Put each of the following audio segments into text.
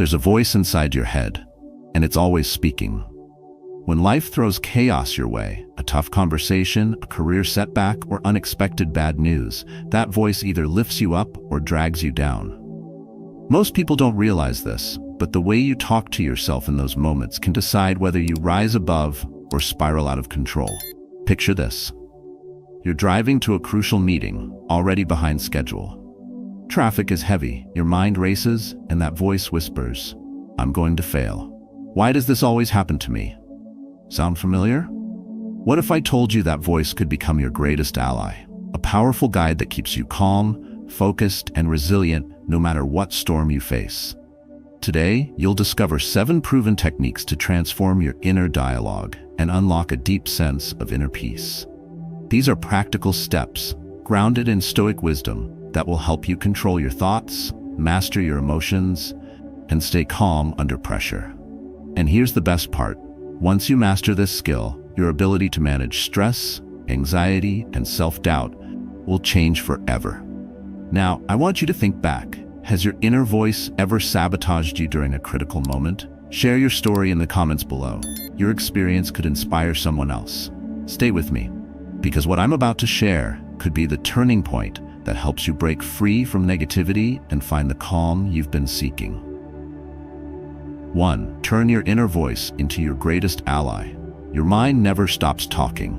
There's a voice inside your head, and it's always speaking. When life throws chaos your way, a tough conversation, a career setback, or unexpected bad news, that voice either lifts you up or drags you down. Most people don't realize this, but the way you talk to yourself in those moments can decide whether you rise above or spiral out of control. Picture this. You're driving to a crucial meeting, already behind schedule. Traffic is heavy, your mind races, and that voice whispers, "I'm going to fail. Why does this always happen to me?" Sound familiar? What if I told you that voice could become your greatest ally? A powerful guide that keeps you calm, focused, and resilient no matter what storm you face. Today, you'll discover 7 proven techniques to transform your inner dialogue and unlock a deep sense of inner peace. These are practical steps, grounded in Stoic wisdom, that will help you control your thoughts, master your emotions, and stay calm under pressure. And here's the best part. Once you master this skill, your ability to manage stress, anxiety, and self-doubt will change forever. Now, I want you to think back. Has your inner voice ever sabotaged you during a critical moment? Share your story in the comments below. Your experience could inspire someone else. Stay with me, because what I'm about to share could be the turning point that helps you break free from negativity and find the calm you've been seeking. 1. Turn your inner voice into your greatest ally. Your mind never stops talking.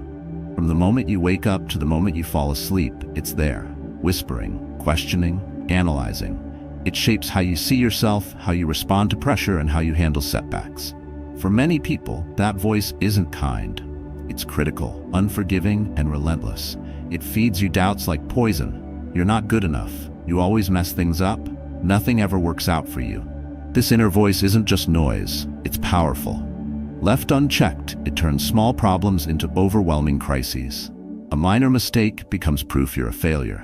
From the moment you wake up to the moment you fall asleep, it's there, whispering, questioning, analyzing. It shapes how you see yourself, how you respond to pressure, and how you handle setbacks. For many people, that voice isn't kind. It's critical, unforgiving, and relentless. It feeds you doubts like poison. You're not good enough. You always mess things up. Nothing ever works out for you. This inner voice isn't just noise, it's powerful. Left unchecked, it turns small problems into overwhelming crises. A minor mistake becomes proof you're a failure.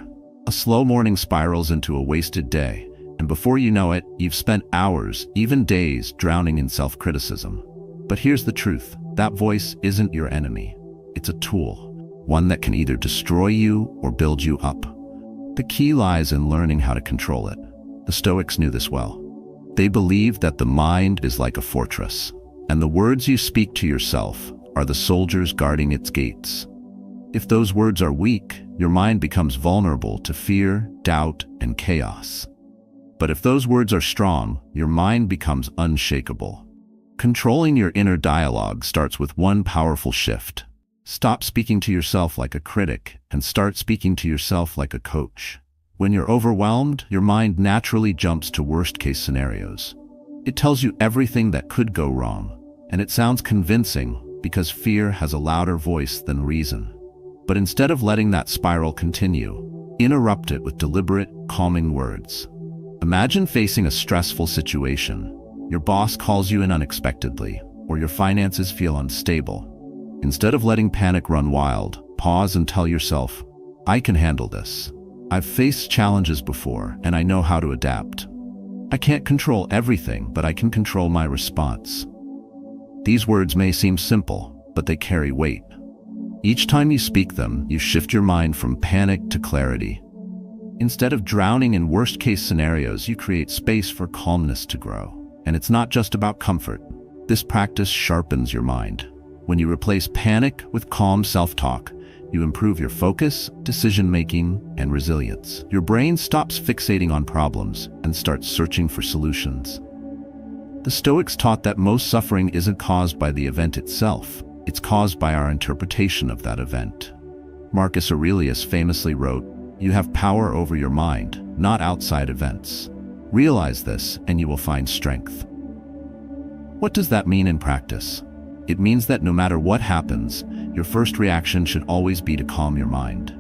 A slow morning spirals into a wasted day, and before you know it, you've spent hours, even days, drowning in self-criticism. But here's the truth, that voice isn't your enemy. It's a tool, one that can either destroy you or build you up. The key lies in learning how to control it. The Stoics knew this well. They believed that the mind is like a fortress, and the words you speak to yourself are the soldiers guarding its gates. If those words are weak, your mind becomes vulnerable to fear, doubt, and chaos. But if those words are strong, your mind becomes unshakable. Controlling your inner dialogue starts with one powerful shift. Stop speaking to yourself like a critic and start speaking to yourself like a coach. When you're overwhelmed, your mind naturally jumps to worst-case scenarios. It tells you everything that could go wrong, and it sounds convincing because fear has a louder voice than reason. But instead of letting that spiral continue, interrupt it with deliberate, calming words. Imagine facing a stressful situation. Your boss calls you in unexpectedly, or your finances feel unstable. Instead of letting panic run wild, pause and tell yourself, "I can handle this. I've faced challenges before, and I know how to adapt. I can't control everything, but I can control my response." These words may seem simple, but they carry weight. Each time you speak them, you shift your mind from panic to clarity. Instead of drowning in worst-case scenarios, you create space for calmness to grow. And it's not just about comfort. This practice sharpens your mind. When you replace panic with calm self-talk, you improve your focus, decision-making, and resilience. Your brain stops fixating on problems and starts searching for solutions. The Stoics taught that most suffering isn't caused by the event itself. It's caused by our interpretation of that event. Marcus Aurelius famously wrote, "You have power over your mind, not outside events. Realize this, and you will find strength." What does that mean in practice? It means that no matter what happens, your first reaction should always be to calm your mind.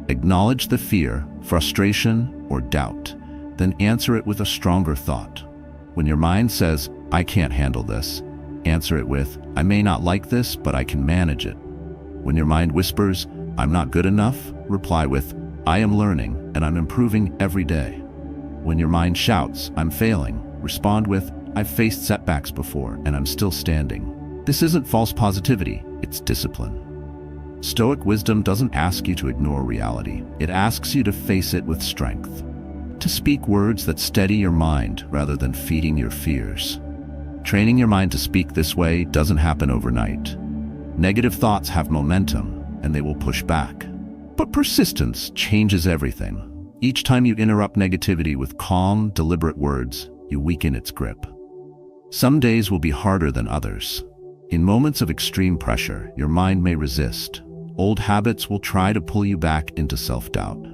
Acknowledge the fear, frustration, or doubt, then answer it with a stronger thought. When your mind says, "I can't handle this," answer it with, "I may not like this, but I can manage it." When your mind whispers, "I'm not good enough," reply with, "I am learning and I'm improving every day." When your mind shouts, "I'm failing," respond with, "I've faced setbacks before and I'm still standing." This isn't false positivity, it's discipline. Stoic wisdom doesn't ask you to ignore reality. It asks you to face it with strength. to speak words that steady your mind rather than feeding your fears. Training your mind to speak this way doesn't happen overnight. Negative thoughts have momentum, and they will push back. But persistence changes everything. Each time you interrupt negativity with calm, deliberate words, you weaken its grip. Some days will be harder than others. In moments of extreme pressure, your mind may resist. Old habits will try to pull you back into self-doubt.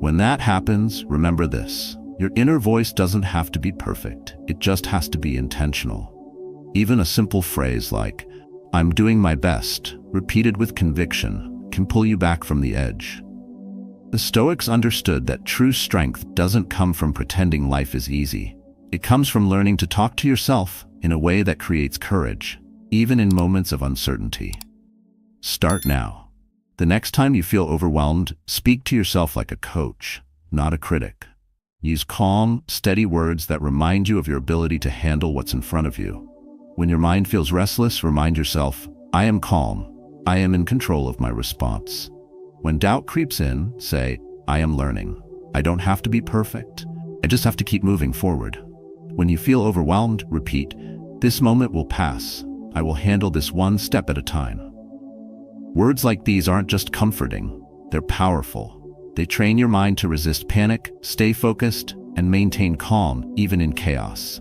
When that happens, remember this: your inner voice doesn't have to be perfect, it just has to be intentional. Even a simple phrase like, "I'm doing my best," repeated with conviction, can pull you back from the edge. The Stoics understood that true strength doesn't come from pretending life is easy. It comes from learning to talk to yourself in a way that creates courage, even in moments of uncertainty. Start now. The next time you feel overwhelmed, speak to yourself like a coach, not a critic. Use calm, steady words that remind you of your ability to handle what's in front of you. When your mind feels restless, remind yourself, "I am calm. I am in control of my response." When doubt creeps in, say, "I am learning. I don't have to be perfect. I just have to keep moving forward." When you feel overwhelmed, repeat, "This moment will pass. I will handle this one step at a time." Words like these aren't just comforting, they're powerful. They train your mind to resist panic, stay focused, and maintain calm even in chaos.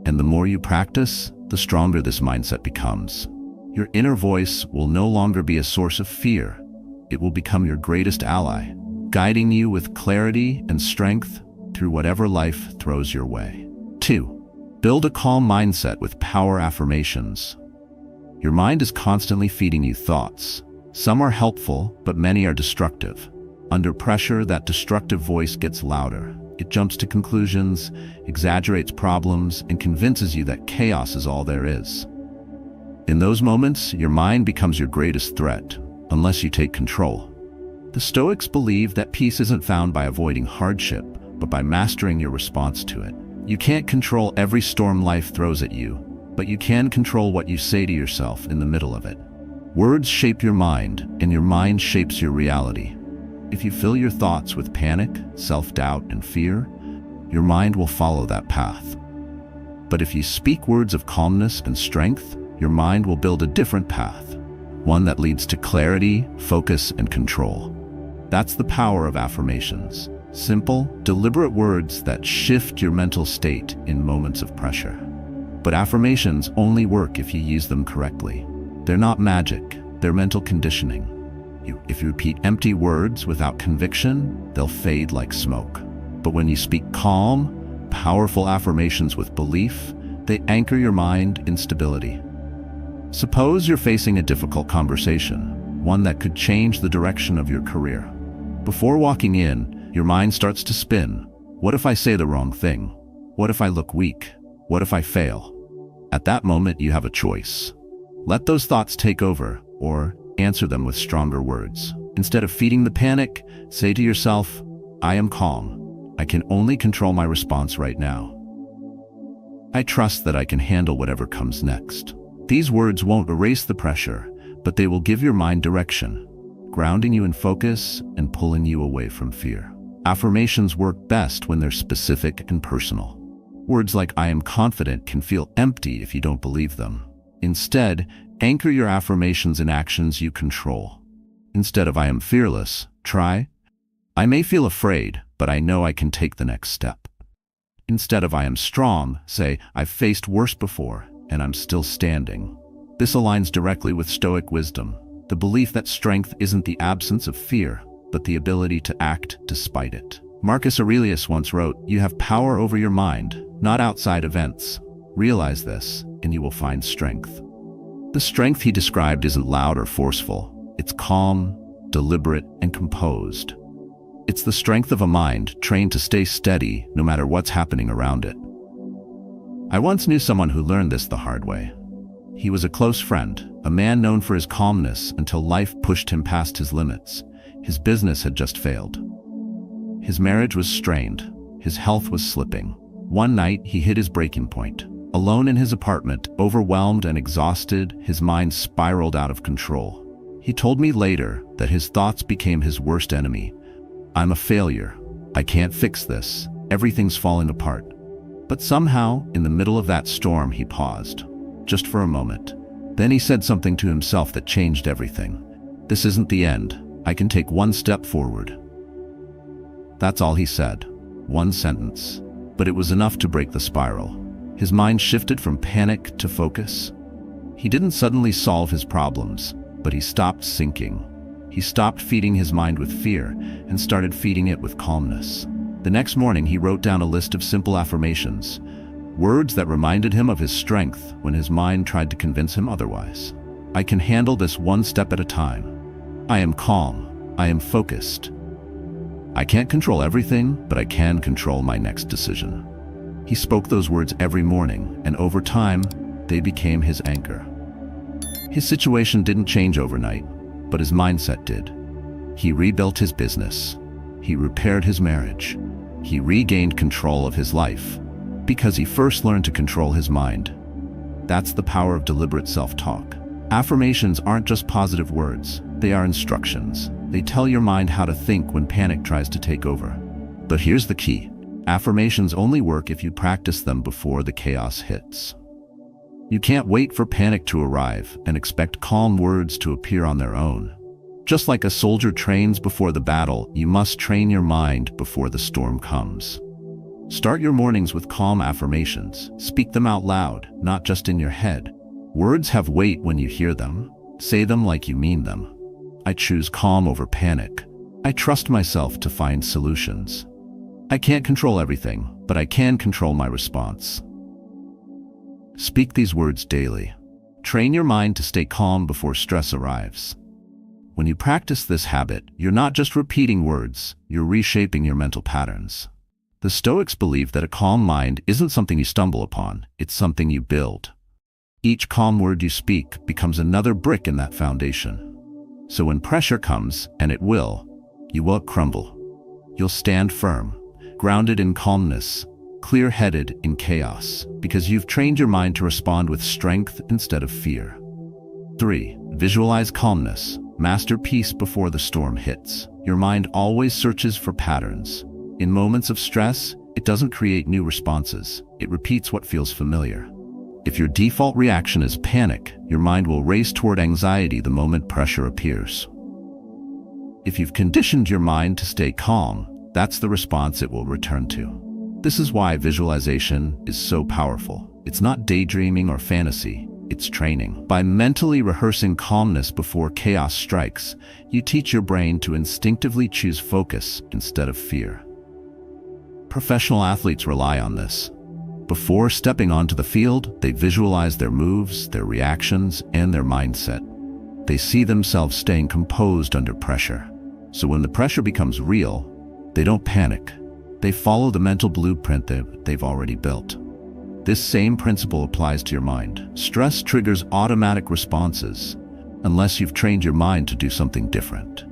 And the more you practice, the stronger this mindset becomes. Your inner voice will no longer be a source of fear. It will become your greatest ally, guiding you with clarity and strength through whatever life throws your way. 2. Build a calm mindset with power affirmations. Your mind is constantly feeding you thoughts. Some are helpful, but many are destructive. Under pressure, that destructive voice gets louder. It jumps to conclusions, exaggerates problems, and convinces you that chaos is all there is. In those moments, your mind becomes your greatest threat, unless you take control. The Stoics believe that peace isn't found by avoiding hardship, but by mastering your response to it. You can't control every storm life throws at you, but you can control what you say to yourself in the middle of it. Words shape your mind, and your mind shapes your reality. If you fill your thoughts with panic, self-doubt, and fear, your mind will follow that path. But if you speak words of calmness and strength, your mind will build a different path, one that leads to clarity, focus, and control. That's the power of affirmations. Simple, deliberate words that shift your mental state in moments of pressure. But affirmations only work if you use them correctly. They're not magic, they're mental conditioning. If you repeat empty words without conviction, they'll fade like smoke. But when you speak calm, powerful affirmations with belief, they anchor your mind in stability. Suppose you're facing a difficult conversation, one that could change the direction of your career. Before walking in, your mind starts to spin. What if I say the wrong thing? What if I look weak? What if I fail? At that moment, you have a choice. Let those thoughts take over, or answer them with stronger words. Instead of feeding the panic, say to yourself, "I am calm. I can only control my response right now. I trust that I can handle whatever comes next." These words won't erase the pressure, but they will give your mind direction, grounding you in focus and pulling you away from fear. Affirmations work best when they're specific and personal. Words like "I am confident" can feel empty if you don't believe them. Instead, anchor your affirmations in actions you control. Instead of "I am fearless," try, "I may feel afraid, but I know I can take the next step." Instead of "I am strong," say, "I've faced worse before, and I'm still standing." This aligns directly with Stoic wisdom, the belief that strength isn't the absence of fear, but the ability to act despite it. Marcus Aurelius once wrote, "You have power over your mind, not outside events. Realize this, and you will find strength." The strength he described isn't loud or forceful. It's calm, deliberate, and composed. It's the strength of a mind trained to stay steady no matter what's happening around it. I once knew someone who learned this the hard way. He was a close friend, a man known for his calmness until life pushed him past his limits. His business had just failed. His marriage was strained. His health was slipping. One night, he hit his breaking point. Alone in his apartment, overwhelmed and exhausted, his mind spiraled out of control. He told me later that his thoughts became his worst enemy. "I'm a failure. I can't fix this. everything's falling apart. But somehow, in the middle of that storm, he paused, just for a moment. Then he said something to himself that changed everything. "This isn't the end. I can take one step forward." That's all he said. One sentence. But it was enough to break the spiral. His mind shifted from panic to focus. He didn't suddenly solve his problems, but he stopped sinking. He stopped feeding his mind with fear and started feeding it with calmness. The next morning, he wrote down a list of simple affirmations, words that reminded him of his strength when his mind tried to convince him otherwise. "I can handle this one step at a time. I am calm. I am focused. I can't control everything, but I can control my next decision." He spoke those words every morning, and over time, they became his anchor. His situation didn't change overnight, but his mindset did. He rebuilt his business. He repaired his marriage. He regained control of his life, because he first learned to control his mind. That's the power of deliberate self-talk. Affirmations aren't just positive words, they are instructions. They tell your mind how to think when panic tries to take over. But here's the key. Affirmations only work if you practice them before the chaos hits. You can't wait for panic to arrive and expect calm words to appear on their own. Just like a soldier trains before the battle, you must train your mind before the storm comes. Start your mornings with calm affirmations. Speak them out loud, not just in your head. Words have weight when you hear them. Say them like you mean them. I choose calm over panic. I trust myself to find solutions. I can't control everything, but I can control my response. Speak these words daily. Train your mind to stay calm before stress arrives. When you practice this habit, you're not just repeating words, you're reshaping your mental patterns. The Stoics believe that a calm mind isn't something you stumble upon, it's something you build. Each calm word you speak becomes another brick in that foundation. So when pressure comes, and it will, you won't crumble. You'll stand firm, grounded in calmness, clear-headed in chaos, because you've trained your mind to respond with strength instead of fear. 3. Visualize calmness. Master peace before the storm hits. Your mind always searches for patterns. In moments of stress, it doesn't create new responses. It repeats what feels familiar. If your default reaction is panic, your mind will race toward anxiety the moment pressure appears. If you've conditioned your mind to stay calm, that's the response it will return to. This is why visualization is so powerful. It's not daydreaming or fantasy, it's training. By mentally rehearsing calmness before chaos strikes, you teach your brain to instinctively choose focus instead of fear. Professional athletes rely on this. Before stepping onto the field, they visualize their moves, their reactions, and their mindset. They see themselves staying composed under pressure. So when the pressure becomes real, they don't panic. They follow the mental blueprint they've already built. This same principle applies to your mind. Stress triggers automatic responses, unless you've trained your mind to do something different.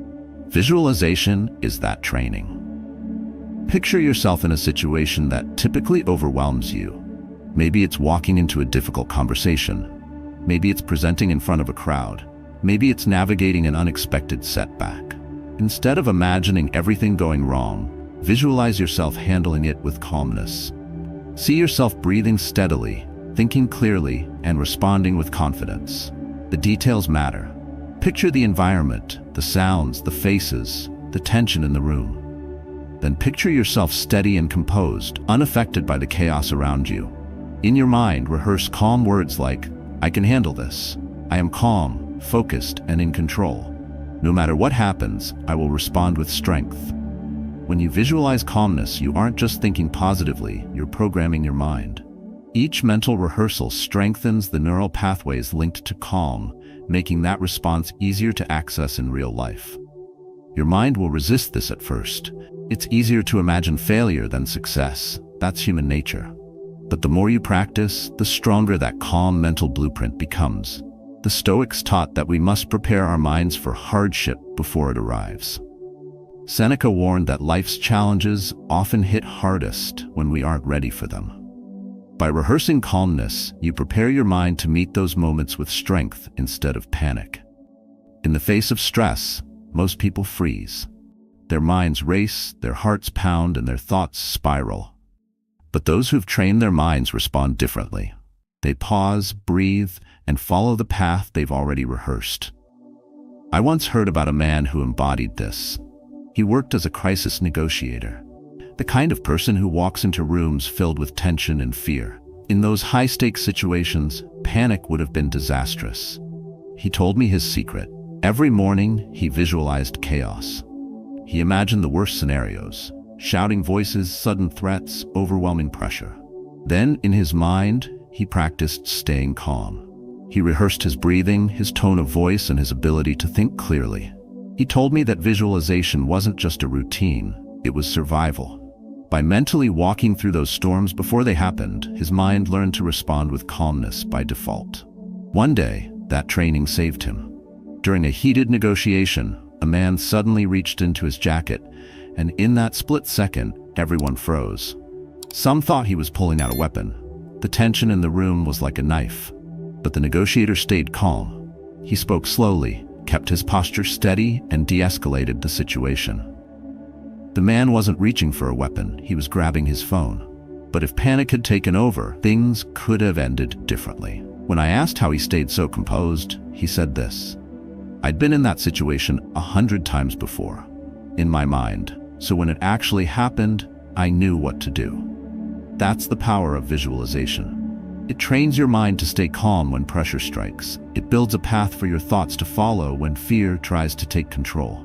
Visualization is that training. Picture yourself in a situation that typically overwhelms you. Maybe it's walking into a difficult conversation. Maybe it's presenting in front of a crowd. Maybe it's navigating an unexpected setback. Instead of imagining everything going wrong, visualize yourself handling it with calmness. See yourself breathing steadily, thinking clearly, and responding with confidence. The details matter. Picture the environment, the sounds, the faces, the tension in the room. Then picture yourself steady and composed, unaffected by the chaos around you. In your mind, rehearse calm words like, "I can handle this. I am calm, focused, and in control. No matter what happens, I will respond with strength." When you visualize calmness, you aren't just thinking positively, you're programming your mind. Each mental rehearsal strengthens the neural pathways linked to calm, making that response easier to access in real life. Your mind will resist this at first. It's easier to imagine failure than success. That's human nature. But the more you practice, the stronger that calm mental blueprint becomes. The Stoics taught that we must prepare our minds for hardship before it arrives. Seneca warned that life's challenges often hit hardest when we aren't ready for them. By rehearsing calmness, you prepare your mind to meet those moments with strength instead of panic. In the face of stress, most people freeze. Their minds race, their hearts pound, and their thoughts spiral. But those who've trained their minds respond differently. They pause, breathe, and follow the path they've already rehearsed. I once heard about a man who embodied this. He worked as a crisis negotiator, the kind of person who walks into rooms filled with tension and fear. In those high-stakes situations, panic would have been disastrous. He told me his secret. Every morning, he visualized chaos. He imagined the worst scenarios, shouting voices, sudden threats, overwhelming pressure. Then, in his mind, he practiced staying calm. He rehearsed his breathing, his tone of voice, and his ability to think clearly. He told me that visualization wasn't just a routine, it was survival. By mentally walking through those storms before they happened, his mind learned to respond with calmness by default. One day, that training saved him. During a heated negotiation, a man suddenly reached into his jacket, and in that split second, everyone froze. Some thought he was pulling out a weapon. The tension in the room was like a knife. But the negotiator stayed calm. He spoke slowly, kept his posture steady, and de-escalated the situation. The man wasn't reaching for a weapon, he was grabbing his phone. But if panic had taken over, things could have ended differently. When I asked how he stayed so composed, he said this: "I'd been in that situation 100 times before, in my mind, so when it actually happened, I knew what to do." That's the power of visualization. It trains your mind to stay calm when pressure strikes. It builds a path for your thoughts to follow when fear tries to take control.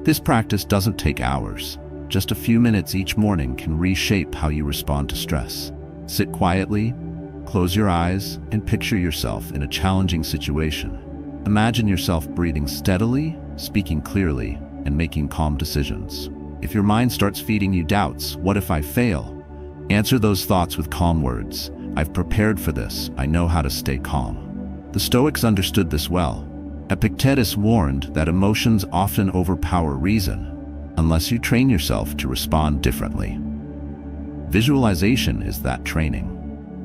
This practice doesn't take hours. Just a few minutes each morning can reshape how you respond to stress. Sit quietly, close your eyes, and picture yourself in a challenging situation. Imagine yourself breathing steadily, speaking clearly, and making calm decisions. If your mind starts feeding you doubts, "What if I fail?" Answer those thoughts with calm words. "I've prepared for this. I know how to stay calm." The Stoics understood this well. Epictetus warned that emotions often overpower reason, unless you train yourself to respond differently. Visualization is that training.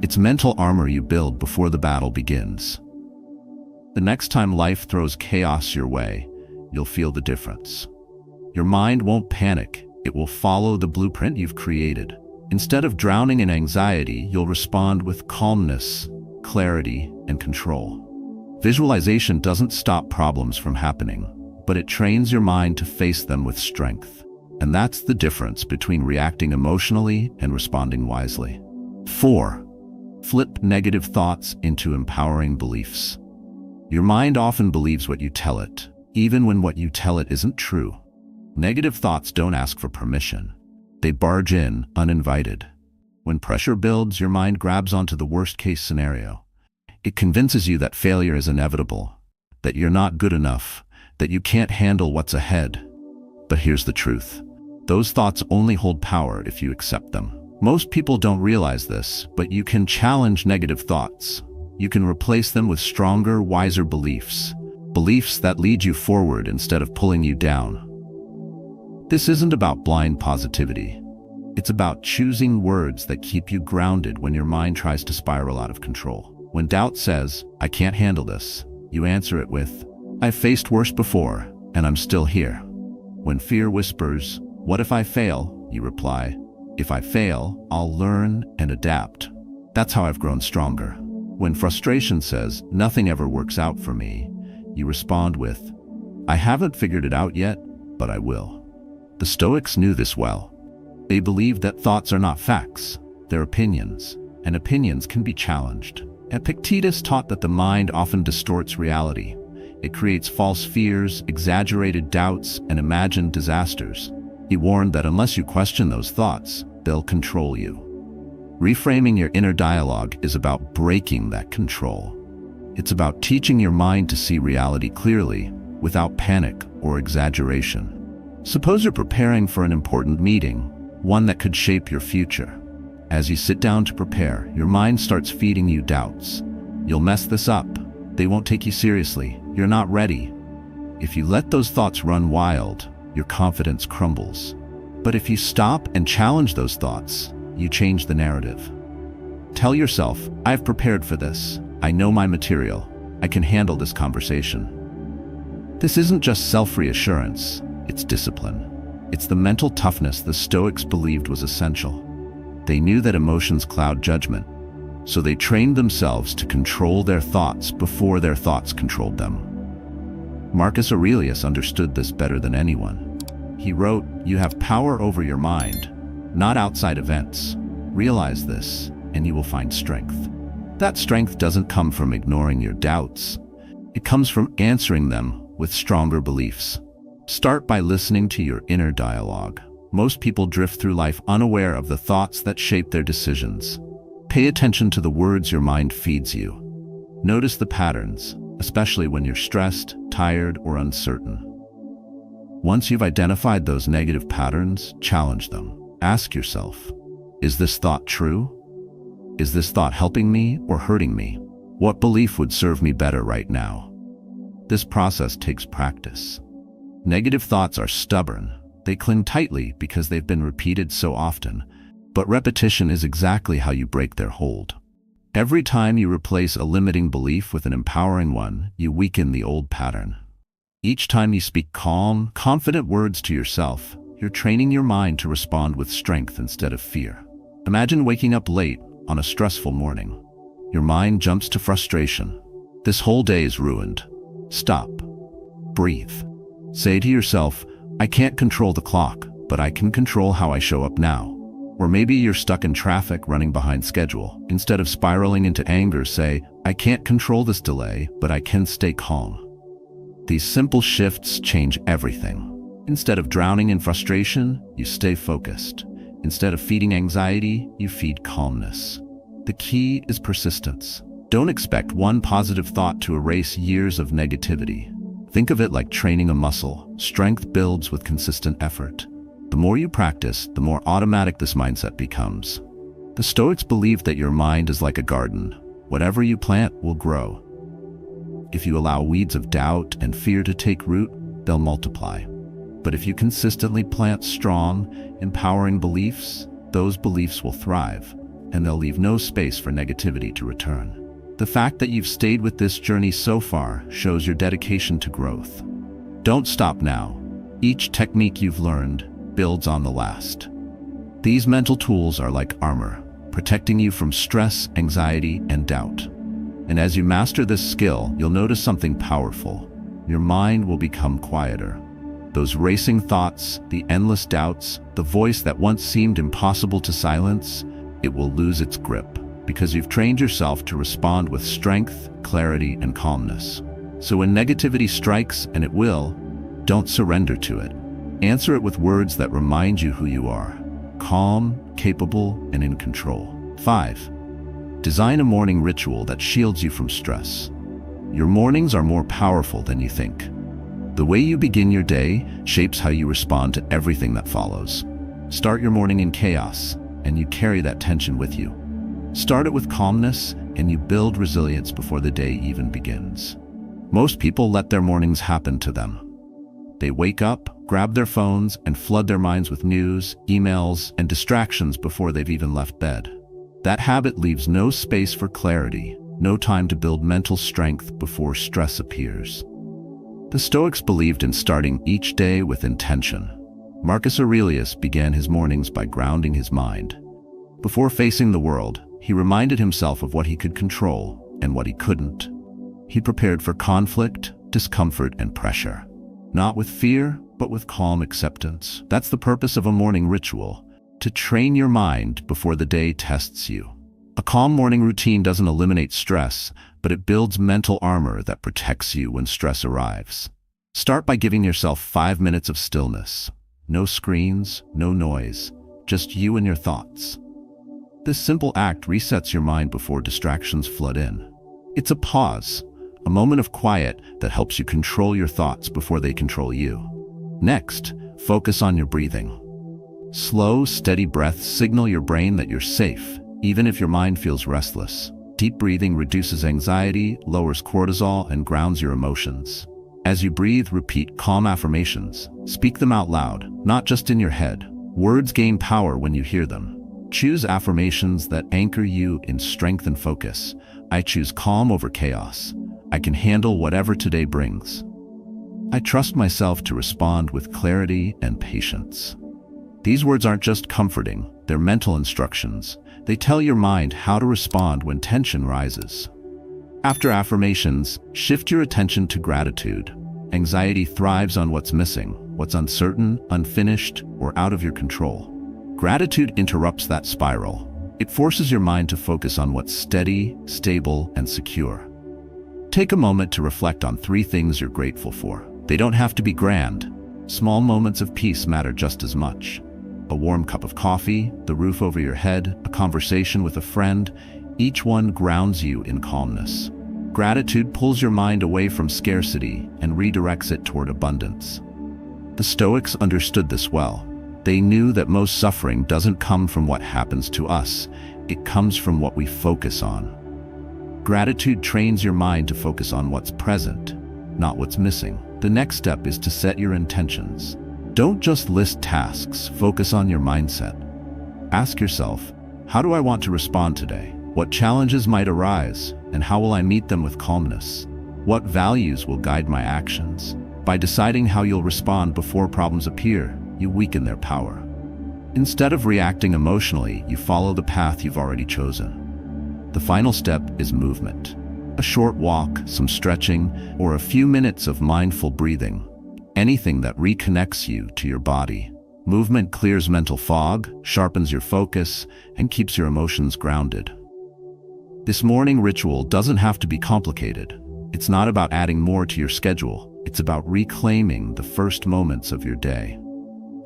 It's mental armor you build before the battle begins. The next time life throws chaos your way, you'll feel the difference. Your mind won't panic, it will follow the blueprint you've created. Instead of drowning in anxiety, you'll respond with calmness, clarity, and control. Visualization doesn't stop problems from happening, but it trains your mind to face them with strength. And that's the difference between reacting emotionally and responding wisely. 4. Flip negative thoughts into empowering beliefs. Your mind often believes what you tell it, even when what you tell it isn't true. Negative thoughts don't ask for permission. They barge in uninvited. When pressure builds, your mind grabs onto the worst-case scenario. It convinces you that failure is inevitable, that you're not good enough, that you can't handle what's ahead. But here's the truth. Those thoughts only hold power if you accept them. Most people don't realize this, but you can challenge negative thoughts. You can replace them with stronger, wiser beliefs. Beliefs that lead you forward instead of pulling you down. This isn't about blind positivity. It's about choosing words that keep you grounded when your mind tries to spiral out of control. When doubt says, "I can't handle this," you answer it with, "I've faced worse before, and I'm still here." When fear whispers, "What if I fail?" you reply, "If I fail, I'll learn and adapt." That's how I've grown stronger. When frustration says, "Nothing ever works out for me," you respond with, "I haven't figured it out yet, but I will." The Stoics knew this well. They believed that thoughts are not facts, they're opinions, and opinions can be challenged. Epictetus taught that the mind often distorts reality. It creates false fears, exaggerated doubts, and imagined disasters. He warned that unless you question those thoughts, they'll control you. Reframing your inner dialogue is about breaking that control. It's about teaching your mind to see reality clearly, without panic or exaggeration. Suppose you're preparing for an important meeting, one that could shape your future. As you sit down to prepare, your mind starts feeding you doubts. You'll mess this up. They won't take you seriously. You're not ready. If you let those thoughts run wild, your confidence crumbles. But if you stop and challenge those thoughts, you change the narrative. Tell yourself, "I've prepared for this. I know my material. I can handle this conversation." This isn't just self-reassurance, it's discipline. It's the mental toughness the Stoics believed was essential. They knew that emotions cloud judgment, so they trained themselves to control their thoughts before their thoughts controlled them. Marcus Aurelius understood this better than anyone. He wrote, "You have power over your mind, not outside events. Realize this, and you will find strength." That strength doesn't come from ignoring your doubts. It comes from answering them with stronger beliefs. Start by listening to your inner dialogue. Most people drift through life unaware of the thoughts that shape their decisions. Pay attention to the words your mind feeds you. Notice the patterns, especially when you're stressed, tired, or uncertain. Once you've identified those negative patterns, challenge them. Ask yourself, is this thought true? Is this thought helping me or hurting me? What belief would serve me better right now? This process takes practice. Negative thoughts are stubborn. They cling tightly because they've been repeated so often, but repetition is exactly how you break their hold. Every time you replace a limiting belief with an empowering one, you weaken the old pattern. Each time you speak calm, confident words to yourself, you're training your mind to respond with strength instead of fear. Imagine waking up late on a stressful morning. Your mind jumps to frustration. This whole day is ruined. Stop. Breathe. Say to yourself, I can't control the clock, but I can control how I show up now. Or maybe you're stuck in traffic running behind schedule. Instead of spiraling into anger, say, I can't control this delay, but I can stay calm. These simple shifts change everything. Instead of drowning in frustration, you stay focused. Instead of feeding anxiety, you feed calmness. The key is persistence. Don't expect one positive thought to erase years of negativity. Think of it like training a muscle. Strength builds with consistent effort. The more you practice, the more automatic this mindset becomes. The Stoics believed that your mind is like a garden. Whatever you plant will grow. If you allow weeds of doubt and fear to take root, they'll multiply. But if you consistently plant strong, empowering beliefs, those beliefs will thrive, and they'll leave no space for negativity to return. The fact that you've stayed with this journey so far shows your dedication to growth. Don't stop now. Each technique you've learned builds on the last. These mental tools are like armor, protecting you from stress, anxiety, and doubt. And as you master this skill, you'll notice something powerful. Your mind will become quieter. Those racing thoughts, the endless doubts, the voice that once seemed impossible to silence, it will lose its grip, because you've trained yourself to respond with strength, clarity, and calmness. So when negativity strikes, and it will, don't surrender to it. Answer it with words that remind you who you are: calm, capable, and in control. 5. Design a morning ritual that shields you from stress. Your mornings are more powerful than you think. The way you begin your day shapes how you respond to everything that follows. Start your morning in chaos, and you carry that tension with you. Start it with calmness, and you build resilience before the day even begins. Most people let their mornings happen to them. They wake up, grab their phones, and flood their minds with news, emails, and distractions before they've even left bed. That habit leaves no space for clarity, no time to build mental strength before stress appears. The Stoics believed in starting each day with intention. Marcus Aurelius began his mornings by grounding his mind. Before facing the world, he reminded himself of what he could control and what he couldn't. He prepared for conflict, discomfort, and pressure. Not with fear, but with calm acceptance. That's the purpose of a morning ritual, to train your mind before the day tests you. A calm morning routine doesn't eliminate stress, but it builds mental armor that protects you when stress arrives. Start by giving yourself 5 minutes of stillness. No screens, no noise, just you and your thoughts. This simple act resets your mind before distractions flood in. It's a pause, a moment of quiet that helps you control your thoughts before they control you. Next, focus on your breathing. Slow, steady breaths signal your brain that you're safe, even if your mind feels restless. Deep breathing reduces anxiety, lowers cortisol, and grounds your emotions. As you breathe, repeat calm affirmations. Speak them out loud, not just in your head. Words gain power when you hear them. Choose affirmations that anchor you in strength and focus. I choose calm over chaos. I can handle whatever today brings. I trust myself to respond with clarity and patience. These words aren't just comforting, they're mental instructions. They tell your mind how to respond when tension rises. After affirmations, shift your attention to gratitude. Anxiety thrives on what's missing, what's uncertain, unfinished, or out of your control. Gratitude interrupts that spiral. It forces your mind to focus on what's steady, stable, and secure. Take a moment to reflect on 3 things you're grateful for. They don't have to be grand. Small moments of peace matter just as much. A warm cup of coffee, the roof over your head, a conversation with a friend, each one grounds you in calmness. Gratitude pulls your mind away from scarcity and redirects it toward abundance. The Stoics understood this well. They knew that most suffering doesn't come from what happens to us, it comes from what we focus on. Gratitude trains your mind to focus on what's present, not what's missing. The next step is to set your intentions. Don't just list tasks, focus on your mindset. Ask yourself, how do I want to respond today? What challenges might arise, and how will I meet them with calmness? What values will guide my actions? By deciding how you'll respond before problems appear, you weaken their power. Instead of reacting emotionally, you follow the path you've already chosen. The final step is movement. A short walk, some stretching, or a few minutes of mindful breathing. Anything that reconnects you to your body. Movement clears mental fog, sharpens your focus, and keeps your emotions grounded. This morning ritual doesn't have to be complicated. It's not about adding more to your schedule. It's about reclaiming the first moments of your day.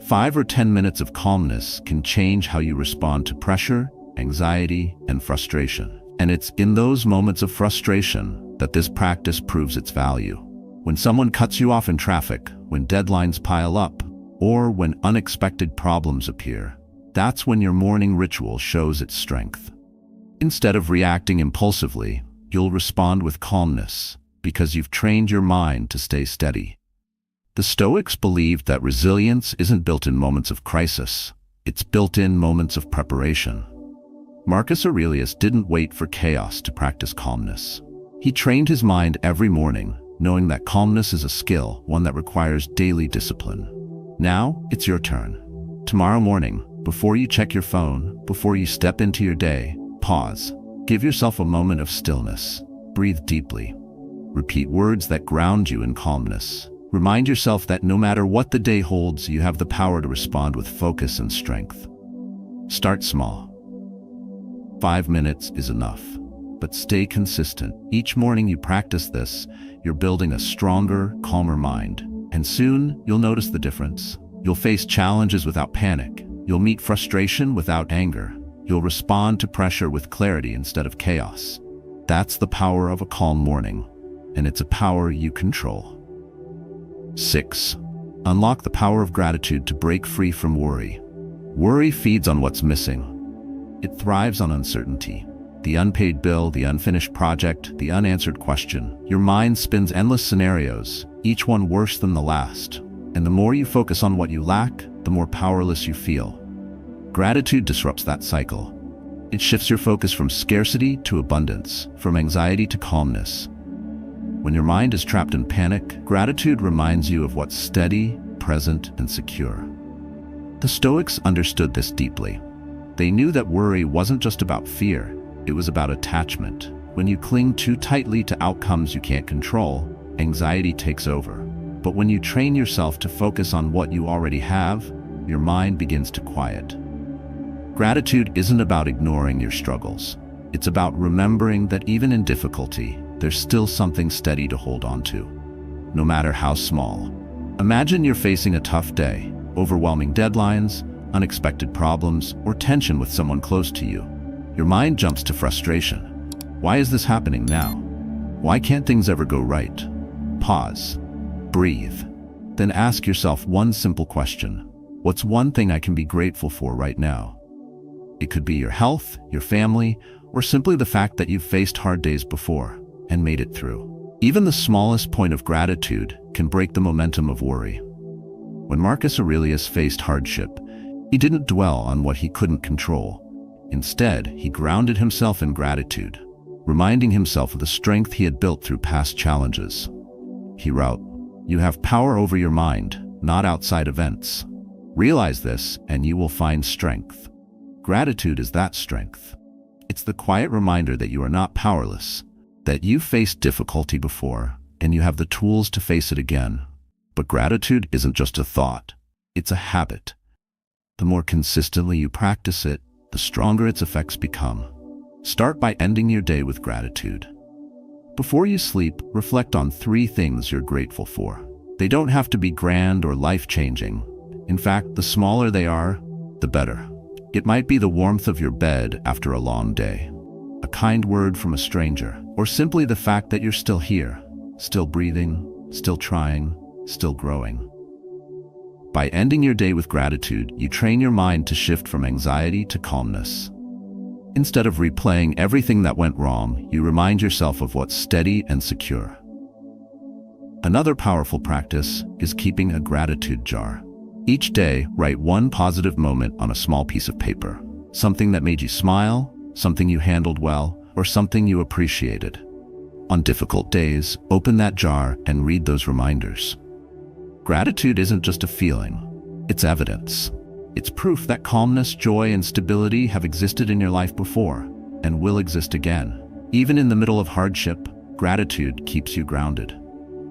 5 or 10 minutes of calmness can change how you respond to pressure, anxiety, and frustration. And it's in those moments of frustration that this practice proves its value. When someone cuts you off in traffic, when deadlines pile up, or when unexpected problems appear, that's when your morning ritual shows its strength. Instead of reacting impulsively, you'll respond with calmness, because you've trained your mind to stay steady. The Stoics believed that resilience isn't built in moments of crisis, it's built in moments of preparation. Marcus Aurelius didn't wait for chaos to practice calmness. He trained his mind every morning, knowing that calmness is a skill, one that requires daily discipline. Now, it's your turn. Tomorrow morning, before you check your phone, before you step into your day, pause. Give yourself a moment of stillness. Breathe deeply. Repeat words that ground you in calmness. Remind yourself that no matter what the day holds, you have the power to respond with focus and strength. Start small. 5 minutes is enough, but stay consistent. Each morning you practice this, you're building a stronger, calmer mind. And soon, you'll notice the difference. You'll face challenges without panic. You'll meet frustration without anger. You'll respond to pressure with clarity instead of chaos. That's the power of a calm morning, and it's a power you control. 6. Unlock the power of gratitude to break free from worry. Worry feeds on what's missing. It thrives on uncertainty. The unpaid bill, the unfinished project, the unanswered question. Your mind spins endless scenarios, each one worse than the last. And the more you focus on what you lack, the more powerless you feel. Gratitude disrupts that cycle. It shifts your focus from scarcity to abundance, from anxiety to calmness. When your mind is trapped in panic, gratitude reminds you of what's steady, present, and secure. The Stoics understood this deeply. They knew that worry wasn't just about fear, it was about attachment. When you cling too tightly to outcomes you can't control, anxiety takes over. But when you train yourself to focus on what you already have, your mind begins to quiet. Gratitude isn't about ignoring your struggles. It's about remembering that even in difficulty, there's still something steady to hold on to, no matter how small. Imagine you're facing a tough day, overwhelming deadlines, unexpected problems, or tension with someone close to you. Your mind jumps to frustration. Why is this happening now? Why can't things ever go right? Pause. Breathe. Then ask yourself one simple question. What's one thing I can be grateful for right now? It could be your health, your family, or simply the fact that you've faced hard days before and made it through. Even the smallest point of gratitude can break the momentum of worry. When Marcus Aurelius faced hardship, he didn't dwell on what he couldn't control. Instead, he grounded himself in gratitude, reminding himself of the strength he had built through past challenges. He wrote, You have power over your mind, not outside events. Realize this, and you will find strength. Gratitude is that strength. It's the quiet reminder that you are not powerless, that you faced difficulty before, and you have the tools to face it again. But gratitude isn't just a thought, it's a habit. The more consistently you practice it, the stronger its effects become. Start by ending your day with gratitude. Before you sleep, reflect on 3 things you're grateful for. They don't have to be grand or life-changing. In fact, the smaller they are, the better. It might be the warmth of your bed after a long day, a kind word from a stranger, or simply the fact that you're still here, still breathing, still trying, still growing. By ending your day with gratitude, you train your mind to shift from anxiety to calmness. Instead of replaying everything that went wrong, you remind yourself of what's steady and secure. Another powerful practice is keeping a gratitude jar. Each day, write one positive moment on a small piece of paper. Something that made you smile, something you handled well, or something you appreciated. On difficult days, open that jar and read those reminders. Gratitude isn't just a feeling, it's evidence. It's proof that calmness, joy, and stability have existed in your life before and will exist again. Even in the middle of hardship, gratitude keeps you grounded.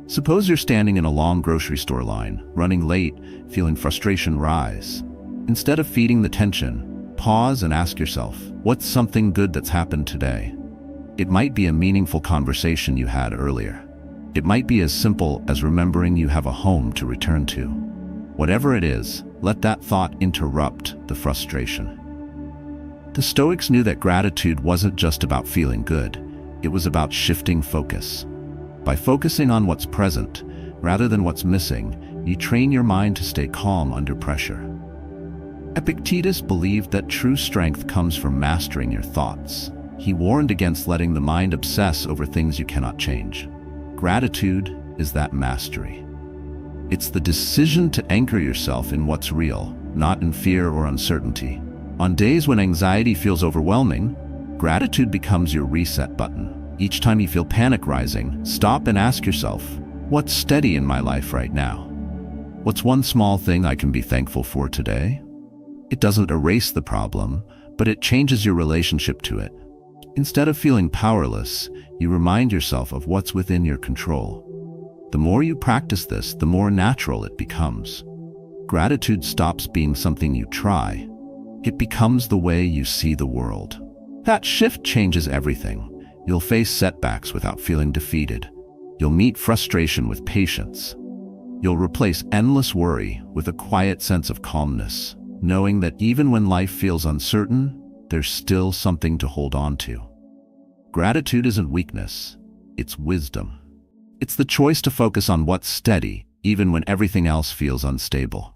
Suppose you're standing in a long grocery store line, running late, feeling frustration rise. Instead of feeding the tension, pause and ask yourself, what's something good that's happened today? It might be a meaningful conversation you had earlier. It might be as simple as remembering you have a home to return to. Whatever it is, let that thought interrupt the frustration. The Stoics knew that gratitude wasn't just about feeling good, it was about shifting focus. By focusing on what's present, rather than what's missing, you train your mind to stay calm under pressure. Epictetus believed that true strength comes from mastering your thoughts. He warned against letting the mind obsess over things you cannot change. Gratitude is that mastery. It's the decision to anchor yourself in what's real, not in fear or uncertainty. On days when anxiety feels overwhelming, gratitude becomes your reset button. Each time you feel panic rising, stop and ask yourself, what's steady in my life right now? What's one small thing I can be thankful for today? It doesn't erase the problem, but it changes your relationship to it. Instead of feeling powerless, you remind yourself of what's within your control. The more you practice this, the more natural it becomes. Gratitude stops being something you try. It becomes the way you see the world. That shift changes everything. You'll face setbacks without feeling defeated. You'll meet frustration with patience. You'll replace endless worry with a quiet sense of calmness, knowing that even when life feels uncertain, there's still something to hold on to. Gratitude isn't weakness, it's wisdom. It's the choice to focus on what's steady, even when everything else feels unstable.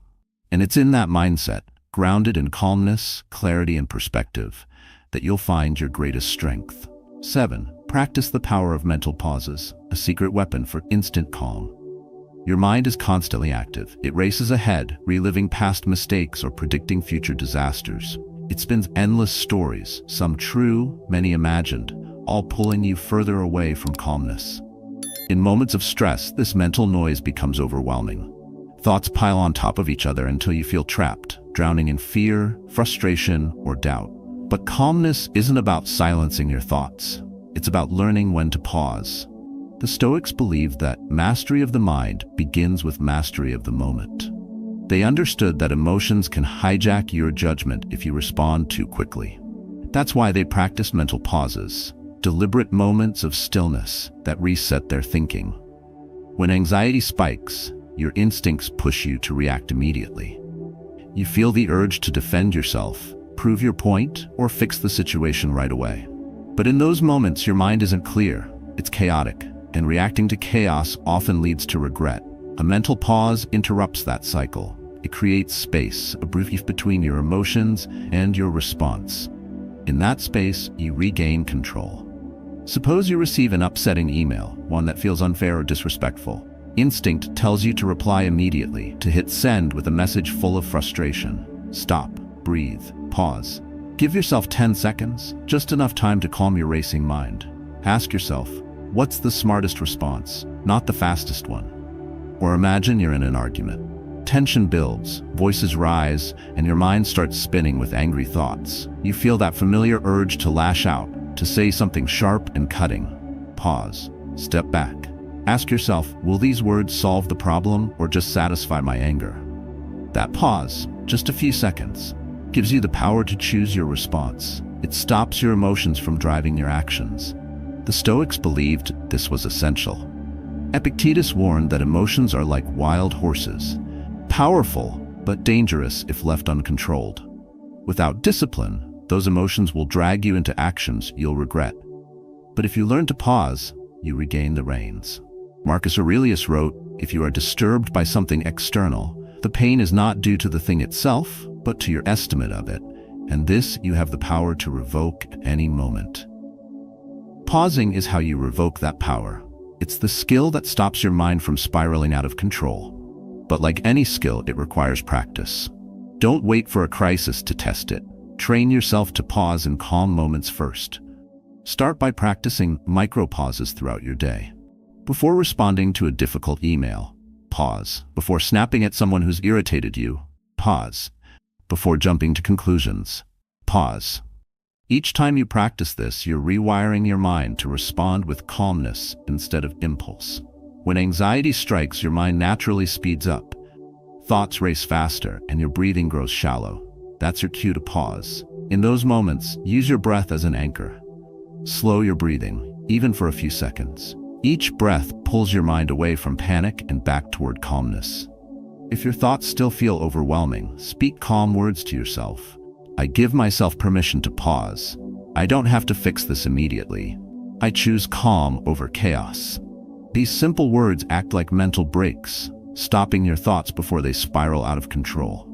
And it's in that mindset, grounded in calmness, clarity, and perspective, that you'll find your greatest strength. 7. Practice the power of mental pauses, a secret weapon for instant calm. Your mind is constantly active. It races ahead, reliving past mistakes or predicting future disasters. It spins endless stories, some true, many imagined, all pulling you further away from calmness. In moments of stress, this mental noise becomes overwhelming. Thoughts pile on top of each other until you feel trapped, drowning in fear, frustration, or doubt. But calmness isn't about silencing your thoughts. It's about learning when to pause. The Stoics believed that mastery of the mind begins with mastery of the moment. They understood that emotions can hijack your judgment if you respond too quickly. That's why they practiced mental pauses, deliberate moments of stillness that reset their thinking. When anxiety spikes, your instincts push you to react immediately. You feel the urge to defend yourself, prove your point, or fix the situation right away. But in those moments, your mind isn't clear, it's chaotic, and reacting to chaos often leads to regret. A mental pause interrupts that cycle. It creates space, a brief between your emotions and your response. In that space, you regain control. Suppose you receive an upsetting email, one that feels unfair or disrespectful. Instinct tells you to reply immediately, to hit send with a message full of frustration. Stop, breathe, pause. Give yourself 10 seconds, just enough time to calm your racing mind. Ask yourself, what's the smartest response, not the fastest one? Or imagine you're in an argument. Tension builds, voices rise, and your mind starts spinning with angry thoughts. You feel that familiar urge to lash out, to say something sharp and cutting. Pause. Step back. Ask yourself, will these words solve the problem or just satisfy my anger? That pause, just a few seconds, gives you the power to choose your response. It stops your emotions from driving your actions. The Stoics believed this was essential. Epictetus warned that emotions are like wild horses, powerful but dangerous if left uncontrolled. Without discipline, those emotions will drag you into actions you'll regret. But if you learn to pause, you regain the reins. Marcus Aurelius wrote, "If you are disturbed by something external, the pain is not due to the thing itself, but to your estimate of it, and this you have the power to revoke at any moment." Pausing is how you revoke that power. It's the skill that stops your mind from spiraling out of control. But like any skill, it requires practice. Don't wait for a crisis to test it. Train yourself to pause in calm moments first. Start by practicing micro-pauses throughout your day. Before responding to a difficult email, pause. Before snapping at someone who's irritated you, pause. Before jumping to conclusions, pause. Each time you practice this, you're rewiring your mind to respond with calmness instead of impulse. When anxiety strikes, your mind naturally speeds up. Thoughts race faster and your breathing grows shallow. That's your cue to pause. In those moments, use your breath as an anchor. Slow your breathing, even for a few seconds. Each breath pulls your mind away from panic and back toward calmness. If your thoughts still feel overwhelming, speak calm words to yourself. I give myself permission to pause. I don't have to fix this immediately. I choose calm over chaos. These simple words act like mental brakes, stopping your thoughts before they spiral out of control.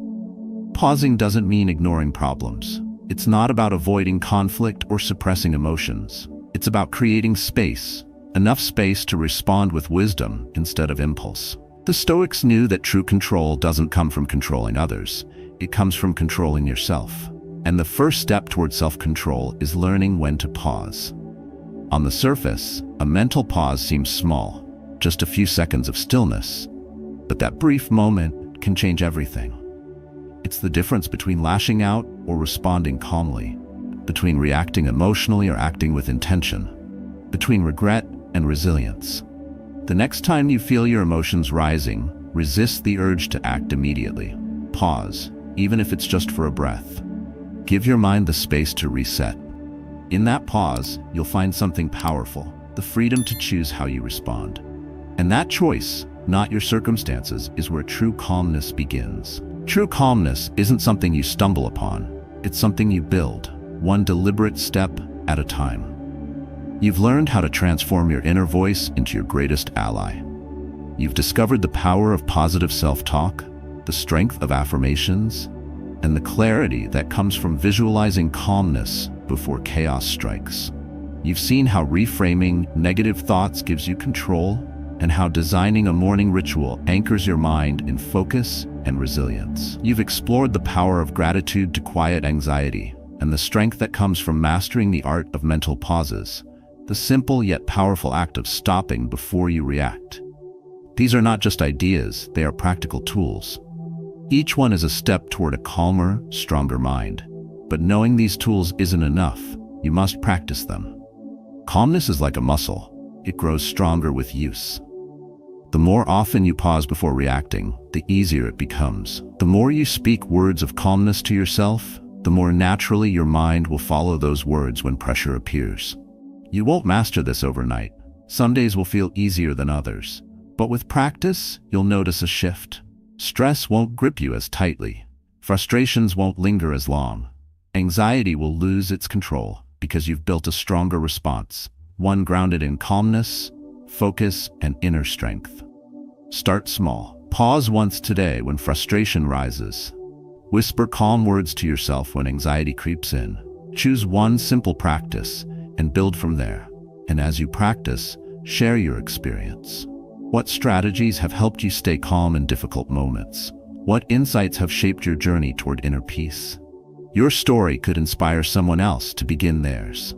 Pausing doesn't mean ignoring problems. It's not about avoiding conflict or suppressing emotions. It's about creating space, enough space to respond with wisdom instead of impulse. The Stoics knew that true control doesn't come from controlling others. It comes from controlling yourself. And the first step toward self-control is learning when to pause. On the surface, a mental pause seems small, just a few seconds of stillness. But that brief moment can change everything. It's the difference between lashing out or responding calmly, between reacting emotionally or acting with intention, between regret and resilience. The next time you feel your emotions rising, resist the urge to act immediately. Pause, even if it's just for a breath. Give your mind the space to reset. In that pause, you'll find something powerful, the freedom to choose how you respond. And that choice, not your circumstances, is where true calmness begins. True calmness isn't something you stumble upon. It's something you build, one deliberate step at a time. You've learned how to transform your inner voice into your greatest ally. You've discovered the power of positive self-talk, the strength of affirmations, and the clarity that comes from visualizing calmness before chaos strikes. You've seen how reframing negative thoughts gives you control, and how designing a morning ritual anchors your mind in focus and resilience. You've explored the power of gratitude to quiet anxiety, and the strength that comes from mastering the art of mental pauses, the simple yet powerful act of stopping before you react. These are not just ideas, they are practical tools. Each one is a step toward a calmer, stronger mind. But knowing these tools isn't enough. You must practice them. Calmness is like a muscle. It grows stronger with use. The more often you pause before reacting, the easier it becomes. The more you speak words of calmness to yourself, the more naturally your mind will follow those words when pressure appears. You won't master this overnight. Some days will feel easier than others. But with practice, you'll notice a shift. Stress won't grip you as tightly. Frustrations won't linger as long. Anxiety will lose its control because you've built a stronger response, one grounded in calmness, focus, and inner strength. Start small. Pause once today when frustration rises. Whisper calm words to yourself when anxiety creeps in. Choose one simple practice and build from there. And as you practice, share your experience. What strategies have helped you stay calm in difficult moments? What insights have shaped your journey toward inner peace? Your story could inspire someone else to begin theirs.